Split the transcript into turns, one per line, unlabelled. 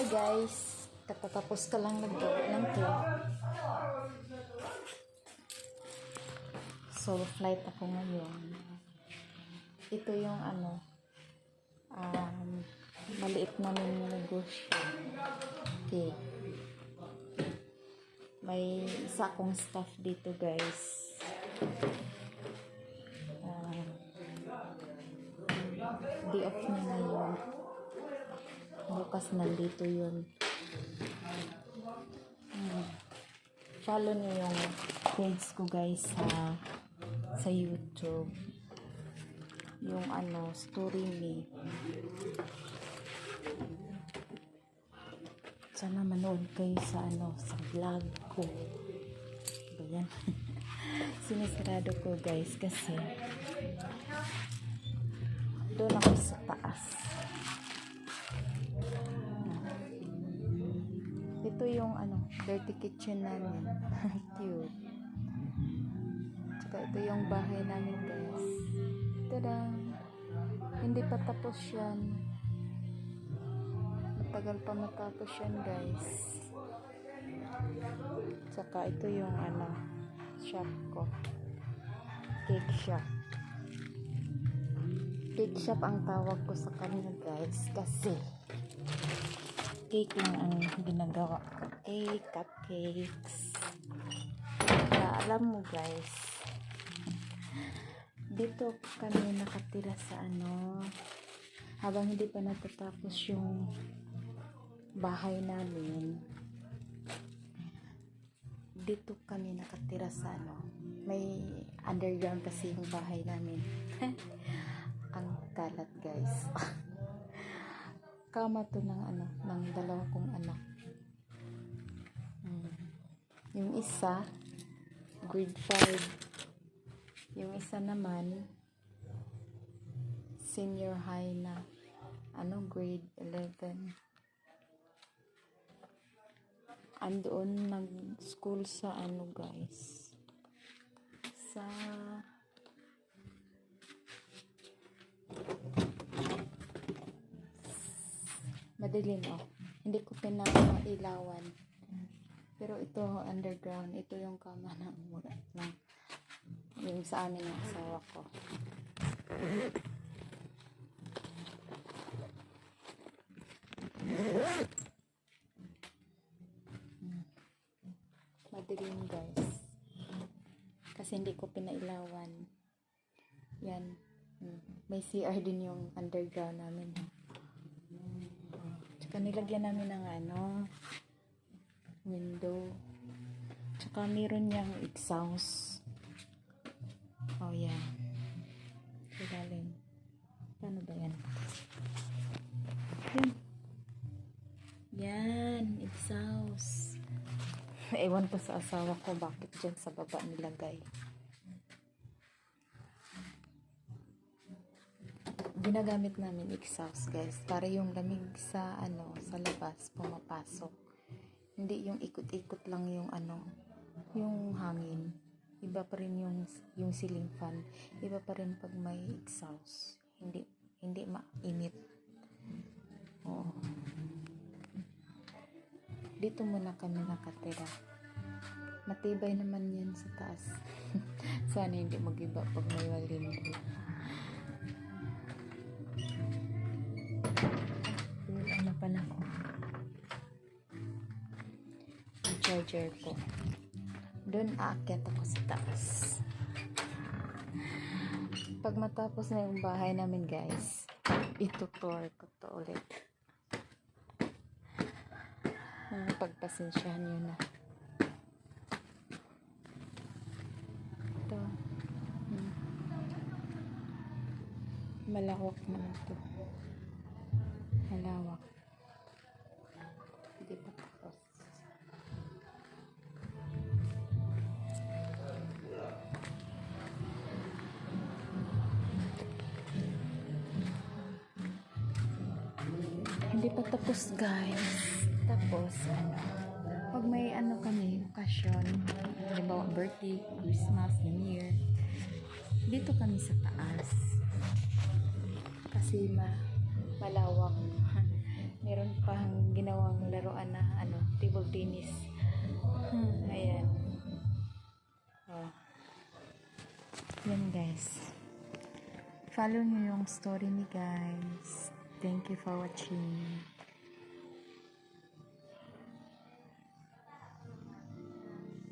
guys, katatapos ka lang naggawa ng cake. So, flight ako ngayon. Ito yung maliit namin negosyo. Cake. May isa akong staff dito guys. Day off niya ngayon. Bukas nandito yun. Follow niyo yung page ko guys sa YouTube. Yung Story Me. Sana manood kayo sa vlog ko. Ayan. Sinisarado ko guys kasi doon ako sa taas. Ito yung dirty kitchen namin. Cute. Tsaka ito yung bahay namin guys. Tada! Hindi pa tapos yan. Matagal pa matapos yan guys. Tsaka ito yung shop ko. Cake shop. Cake shop ang tawag ko sa kanila guys kasi cake lang ang ginagawa ko. Cake, cupcakes. Kaya alam mo guys, dito kami nakatira sa habang hindi pa natatapos yung bahay namin. Dito kami nakatira sa may underground kasi yung bahay namin. Ang kalat guys. Kama to ng dalawa kong anak. Yung isa grade 5, yung isa naman senior high na grade 11. Andoon nag-school sa guys sa madilim hindi ko pinailawan pero ito underground. Ito yung kama ng yung sa amin ng asawa ko. Madilim guys kasi hindi ko pinailawan yan. May CR din yung underground namin. Tsaka nilagyan namin ng window. Tsaka meron niyang exhaust. Oh yan. Ilalim. Paano ba yan? Yan. Exhaust. Ewan ko sa asawa ko bakit dyan sa baba nilagay. Ginagamit namin exhaust guys para yung lamig sa sa labas pumapasok. Hindi yung ikot-ikot lang yung yung hangin. Iba pa rin yung ceiling fan. Iba pa rin pag may exhaust. Hindi mainit. Oo. Dito muna kami nakatira. Matibay naman yan sa taas. Sana hindi mag-iba pag may malindi. Pa na ko. Ang charger ko. Doon aakyat ako sa taas. Pag matapos na yung bahay namin guys, itutour ko to ulit. Pagpasensyahan nyo na. Ito. Malawak naman to. Malawak. Hindi pa tapos. Hindi pa tapos guys. Tapos pag may kami okasyon, halimbawa birthday, Christmas, New Year, dito kami sa taas kasi malawak. Meron pang ginawang laruan na table tennis. Ayan. Oh. Yan guys. Follow nyo yung story ni guys. Thank you for watching.